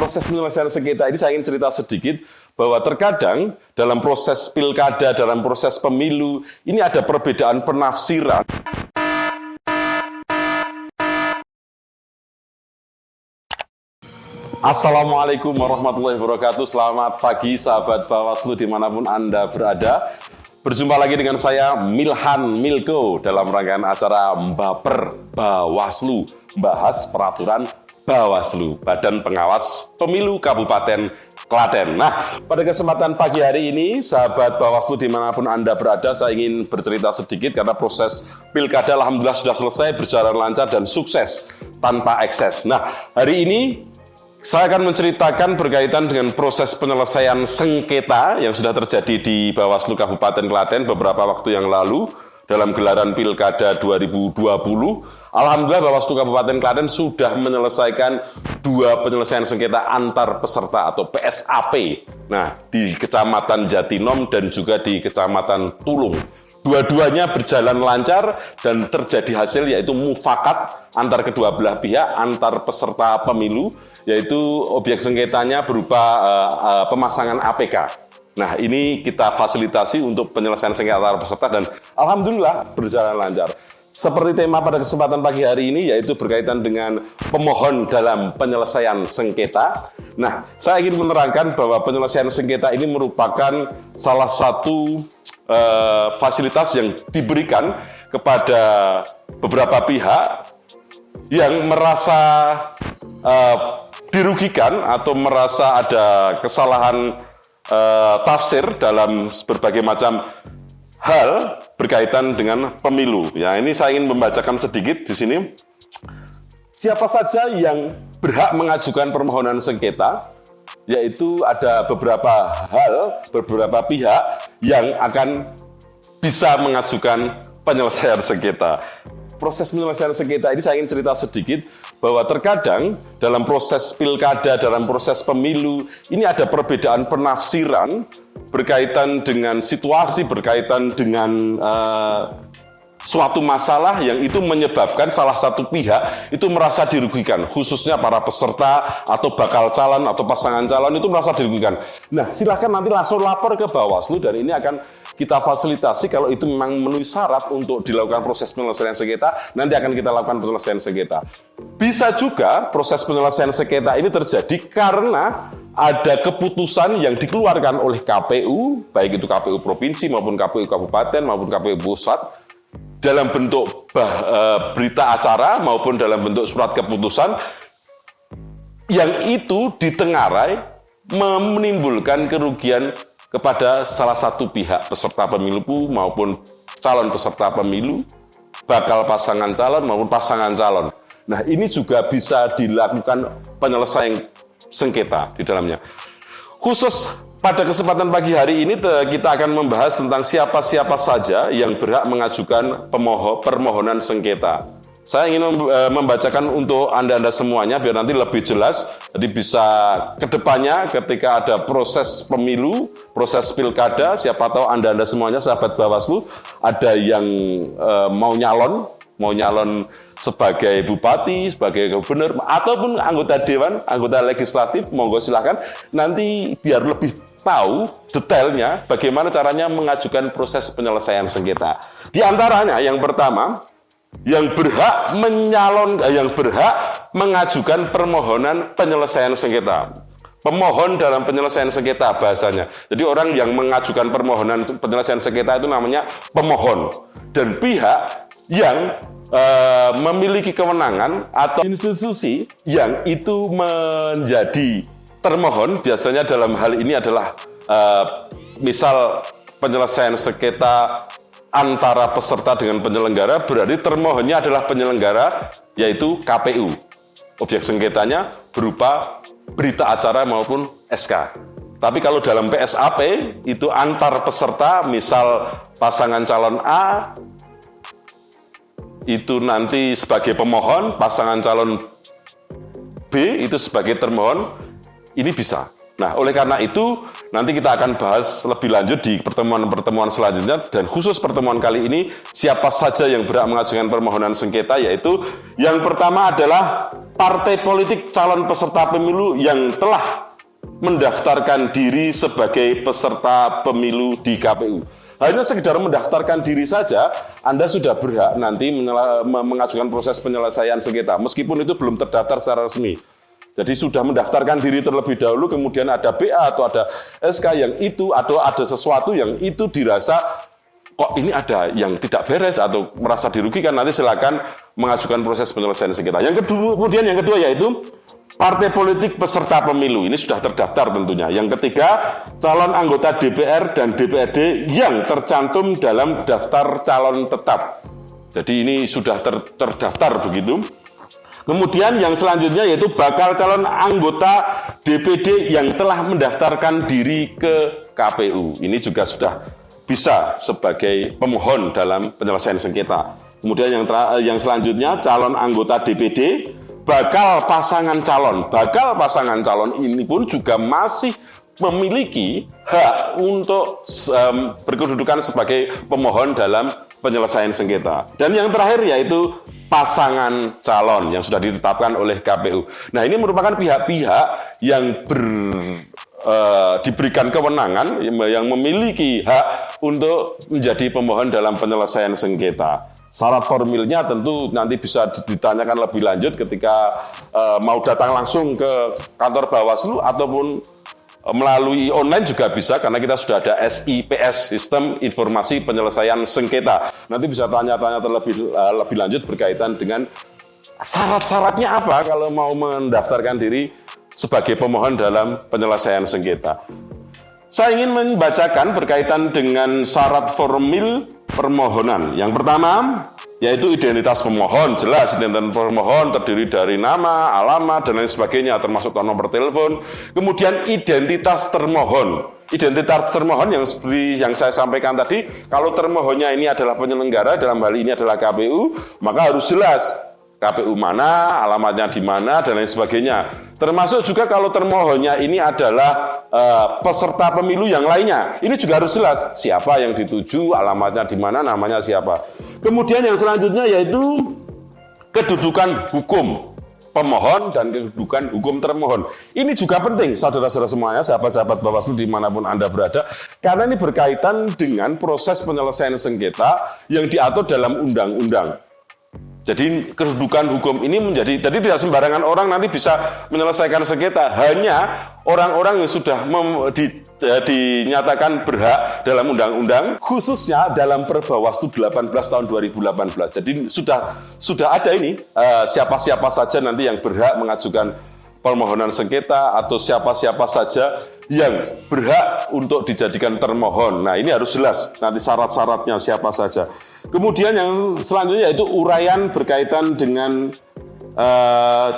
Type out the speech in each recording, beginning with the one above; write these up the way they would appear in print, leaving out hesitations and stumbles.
proses penyelesaian sengketa ini saya ingin cerita sedikit bahwa terkadang dalam proses pilkada, dalam proses pemilu, ini ada perbedaan penafsiran. Assalamualaikum warahmatullahi wabarakatuh. Selamat pagi sahabat Bawaslu dimanapun Anda berada. Berjumpa lagi dengan saya Milhan Milko dalam rangkaian acara Mbaper Bawaslu, bahas peraturan Bawaslu, Badan Pengawas Pemilu Kabupaten Klaten. Nah, pada kesempatan pagi hari ini, sahabat Bawaslu dimanapun Anda berada, saya ingin bercerita sedikit karena proses pilkada alhamdulillah sudah selesai, berjalan lancar dan sukses tanpa ekses. Nah, hari ini saya akan menceritakan berkaitan dengan proses penyelesaian sengketa yang sudah terjadi di Bawaslu Kabupaten Klaten beberapa waktu yang lalu dalam gelaran Pilkada 2020. Alhamdulillah Bawaslu Kabupaten Klaten sudah menyelesaikan 2 penyelesaian sengketa antar peserta atau PSAP. Nah, di Kecamatan Jatinom dan juga di Kecamatan Tulung. Dua-duanya berjalan lancar dan terjadi hasil yaitu mufakat antar kedua belah pihak, antar peserta pemilu, yaitu objek sengketanya berupa pemasangan APK. Nah, ini kita fasilitasi untuk penyelesaian sengketa antar peserta dan alhamdulillah berjalan lancar. Seperti tema pada kesempatan pagi hari ini yaitu berkaitan dengan pemohon dalam penyelesaian sengketa. Nah, saya ingin menerangkan bahwa penyelesaian sengketa ini merupakan salah satu fasilitas yang diberikan kepada beberapa pihak yang merasa dirugikan atau merasa ada kesalahan tafsir dalam berbagai macam hal berkaitan dengan pemilu. Ya, ini saya ingin membacakan sedikit di sini. Siapa saja yang berhak mengajukan permohonan sengketa, yaitu ada beberapa pihak yang akan bisa mengajukan penyelesaian sengketa. Proses penyelesaian sengketa ini saya ingin cerita sedikit bahwa terkadang dalam proses pilkada, dalam proses pemilu, ini ada perbedaan penafsiran berkaitan dengan situasi, berkaitan dengan suatu masalah yang itu menyebabkan salah satu pihak itu merasa dirugikan, khususnya para peserta atau bakal calon atau pasangan calon itu merasa dirugikan. Nah, silahkan nanti langsung lapor ke Bawaslu dan ini akan kita fasilitasi kalau itu memang memenuhi syarat untuk dilakukan proses penyelesaian sengketa, nanti akan kita lakukan penyelesaian sengketa. Bisa juga proses penyelesaian sengketa ini terjadi karena ada keputusan yang dikeluarkan oleh KPU, baik itu KPU Provinsi maupun KPU Kabupaten maupun KPU Pusat, dalam bentuk berita acara maupun dalam bentuk surat keputusan yang itu ditengarai menimbulkan kerugian kepada salah satu pihak peserta pemilu maupun calon peserta pemilu, bakal pasangan calon maupun pasangan calon. Nah, ini juga bisa dilakukan penyelesaian sengketa di dalamnya. Khusus pada kesempatan pagi hari ini kita akan membahas tentang siapa-siapa saja yang berhak mengajukan permohonan sengketa. Saya ingin membacakan untuk Anda semuanya biar nanti lebih jelas. Jadi bisa kedepannya ketika ada proses pemilu, proses pilkada, siapa tahu Anda semuanya sahabat Bawaslu ada yang mau nyalon sebagai bupati, sebagai gubernur, ataupun anggota dewan, anggota legislatif, monggo silahkan. Nanti biar lebih tahu detailnya bagaimana caranya mengajukan proses penyelesaian sengketa. Di antaranya yang pertama, yang berhak mengajukan permohonan penyelesaian sengketa. Pemohon dalam penyelesaian sengketa bahasanya. Jadi orang yang mengajukan permohonan penyelesaian sengketa itu namanya pemohon. Dan pihak yang memiliki kewenangan atau institusi yang itu menjadi termohon, biasanya dalam hal ini adalah misal penyelesaian sengketa antara peserta dengan penyelenggara, berarti termohonnya adalah penyelenggara, yaitu KPU. Objek sengketanya berupa berita acara maupun SK. Tapi kalau dalam PSAP itu antar peserta, misal pasangan calon A itu nanti sebagai pemohon, pasangan calon B itu sebagai termohon, ini bisa. Nah, oleh karena itu nanti kita akan bahas lebih lanjut di pertemuan-pertemuan selanjutnya, dan khusus pertemuan kali ini siapa saja yang berhak mengajukan permohonan sengketa, yaitu yang pertama adalah partai politik calon peserta pemilu yang telah mendaftarkan diri sebagai peserta pemilu di KPU. Hanya sekedar mendaftarkan diri saja, Anda sudah berhak nanti mengajukan proses penyelesaian sengketa, meskipun itu belum terdaftar secara resmi. Jadi sudah mendaftarkan diri terlebih dahulu, kemudian ada BA atau ada SK yang itu, atau ada sesuatu yang itu dirasa kok ini ada yang tidak beres atau merasa dirugikan, nanti silakan mengajukan proses penyelesaian sengketa. Kemudian yang kedua yaitu partai politik peserta pemilu, ini sudah terdaftar tentunya. Yang ketiga, calon anggota DPR dan DPRD yang tercantum dalam daftar calon tetap. Jadi ini sudah terdaftar begitu. Kemudian yang selanjutnya yaitu bakal calon anggota DPD yang telah mendaftarkan diri ke KPU. Ini juga sudah bisa sebagai pemohon dalam penyelesaian sengketa. Kemudian yang selanjutnya calon anggota DPD, bakal pasangan calon. Bakal pasangan calon ini pun juga masih memiliki hak untuk berkedudukan sebagai pemohon dalam penyelesaian sengketa. Dan yang terakhir yaitu pasangan calon yang sudah ditetapkan oleh KPU. Nah, ini merupakan pihak-pihak yang diberikan kewenangan, yang memiliki hak untuk menjadi pemohon dalam penyelesaian sengketa. Syarat formilnya tentu nanti bisa ditanyakan lebih lanjut ketika mau datang langsung ke kantor Bawaslu ataupun melalui online juga bisa, karena kita sudah ada SIPS, Sistem Informasi Penyelesaian Sengketa. Nanti bisa tanya-tanya lebih lanjut berkaitan dengan syarat-syaratnya apa kalau mau mendaftarkan diri sebagai pemohon dalam penyelesaian sengketa. Saya ingin membacakan berkaitan dengan syarat formil permohonan. Yang pertama, yaitu identitas pemohon. Jelas identitas pemohon terdiri dari nama, alamat, dan lain sebagainya, termasuk nomor telepon. Kemudian identitas termohon. Identitas termohon yang seperti yang saya sampaikan tadi, kalau termohonnya ini adalah penyelenggara, dalam hal ini adalah KPU, maka harus jelas KPU mana, alamatnya di mana, dan lain sebagainya. Termasuk juga kalau termohonnya ini adalah peserta pemilu yang lainnya. Ini juga harus jelas siapa yang dituju, alamatnya di mana, namanya siapa. Kemudian yang selanjutnya yaitu kedudukan hukum pemohon dan kedudukan hukum termohon. Ini juga penting, saudara-saudara semuanya, sahabat-sahabat Bawaslu dimanapun Anda berada, karena ini berkaitan dengan proses penyelesaian sengketa yang diatur dalam undang-undang. Jadi kedudukan hukum ini jadi tidak sembarangan orang nanti bisa menyelesaikan sengketa, hanya orang-orang yang sudah dinyatakan berhak dalam undang-undang, khususnya dalam Perbawaslu 18 tahun 2018. Jadi sudah ada ini siapa-siapa saja nanti yang berhak mengajukan permohonan sengketa atau siapa-siapa saja yang berhak untuk dijadikan termohon. Nah, ini harus jelas nanti syarat-syaratnya siapa saja. Kemudian yang selanjutnya yaitu uraian berkaitan dengan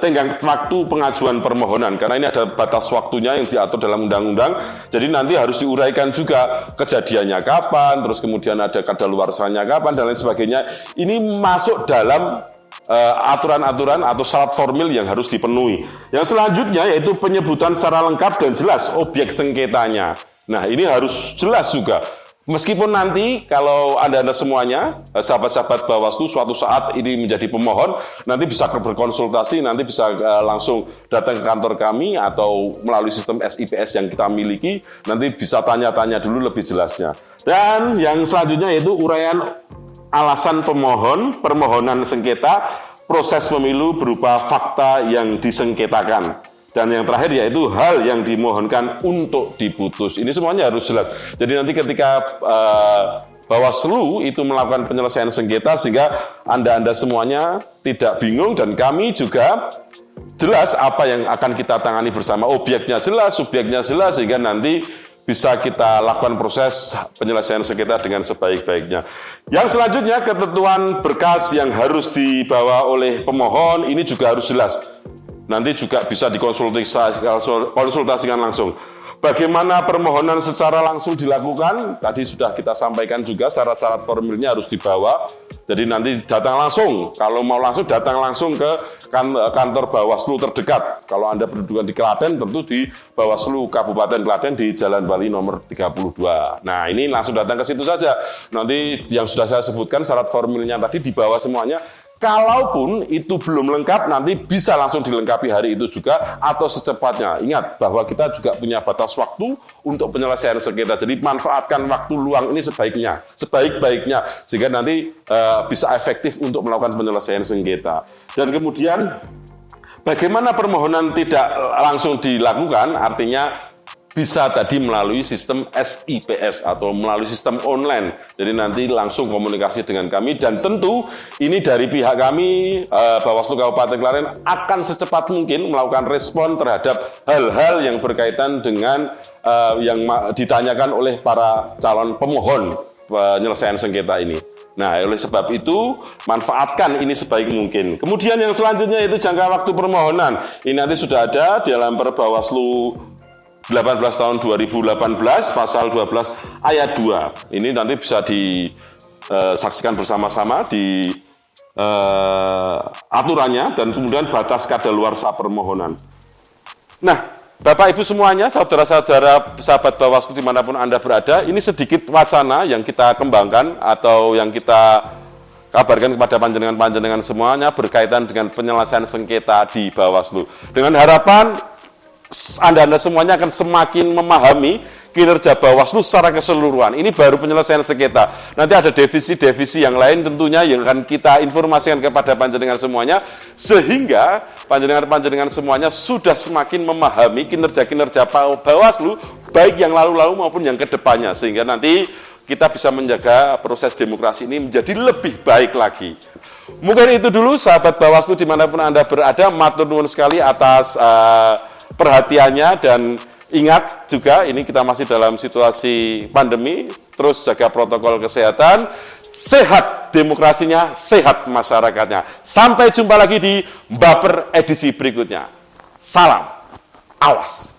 tenggang waktu pengajuan permohonan, karena ini ada batas waktunya yang diatur dalam undang-undang. Jadi nanti harus diuraikan juga kejadiannya kapan, terus kemudian ada kadaluarsanya kapan, dan lain sebagainya. Ini masuk dalam aturan-aturan atau syarat formil yang harus dipenuhi. Yang selanjutnya yaitu penyebutan secara lengkap dan jelas objek sengketanya. Nah, ini harus jelas juga. Meskipun nanti kalau Anda semuanya, sahabat-sahabat Bawaslu suatu saat ini menjadi pemohon, nanti bisa berkonsultasi, nanti bisa langsung datang ke kantor kami atau melalui sistem SIPS yang kita miliki, nanti bisa tanya-tanya dulu lebih jelasnya. Dan yang selanjutnya yaitu uraian alasan permohonan sengketa, proses pemilu berupa fakta yang disengketakan. Dan yang terakhir yaitu hal yang dimohonkan untuk diputus. Ini semuanya harus jelas. Jadi nanti ketika Bawaslu itu melakukan penyelesaian sengketa, sehingga Anda semuanya tidak bingung, dan kami juga jelas apa yang akan kita tangani bersama. Objeknya jelas, subjeknya jelas, sehingga nanti bisa kita lakukan proses penyelesaian sengketa dengan sebaik-baiknya. Yang selanjutnya, ketentuan berkas yang harus dibawa oleh pemohon ini juga harus jelas. Nanti juga bisa dikonsultasikan langsung. Bagaimana permohonan secara langsung dilakukan? Tadi sudah kita sampaikan juga syarat-syarat formilnya harus dibawa. Jadi nanti datang langsung, kalau mau langsung datang langsung ke kantor Bawaslu terdekat. Kalau Anda berkedudukan di Klaten, tentu di Bawaslu Kabupaten Klaten di Jalan Bali nomor 32. Nah, ini langsung datang ke situ saja. Nanti yang sudah saya sebutkan syarat formilnya tadi dibawa semuanya. Kalaupun itu belum lengkap, nanti bisa langsung dilengkapi hari itu juga atau secepatnya. Ingat bahwa kita juga punya batas waktu untuk penyelesaian sengketa. Jadi manfaatkan waktu luang ini sebaik-baiknya, sehingga nanti bisa efektif untuk melakukan penyelesaian sengketa. Dan kemudian bagaimana permohonan tidak langsung dilakukan, artinya bisa tadi melalui sistem SIPS atau melalui sistem online. Jadi nanti langsung komunikasi dengan kami dan tentu ini dari pihak kami Bawaslu Kabupaten Klaten akan secepat mungkin melakukan respon terhadap hal-hal yang berkaitan dengan yang ditanyakan oleh para calon pemohon penyelesaian sengketa ini. Nah, oleh sebab itu, manfaatkan ini sebaik mungkin. Kemudian yang selanjutnya itu jangka waktu permohonan. Ini nanti sudah ada di dalam Perbawaslu 18 tahun 2018 pasal 12 ayat 2. Ini nanti bisa disaksikan bersama-sama di aturannya dan kemudian batas kadaluarsa permohonan. Nah, Bapak Ibu semuanya, saudara-saudara sahabat Bawaslu dimanapun Anda berada, ini sedikit wacana yang kita kembangkan atau yang kita kabarkan kepada panjenengan semuanya berkaitan dengan penyelesaian sengketa di Bawaslu. Dengan harapan Anda semuanya akan semakin memahami kinerja Bawaslu secara keseluruhan. Ini baru penyelesaian sengketa. Nanti ada divisi-divisi yang lain tentunya yang akan kita informasikan kepada panjenengan semuanya, sehingga panjenengan semuanya sudah semakin memahami kinerja-kinerja Bawaslu, baik yang lalu-lalu maupun yang kedepannya, sehingga nanti kita bisa menjaga proses demokrasi ini menjadi lebih baik lagi. Mungkin itu dulu sahabat Bawaslu dimanapun Anda berada, matur nuwun sekali atas perhatiannya dan ingat juga ini kita masih dalam situasi pandemi, terus jaga protokol kesehatan, sehat demokrasinya, sehat masyarakatnya. Sampai jumpa lagi di Baper edisi berikutnya. Salam, awas.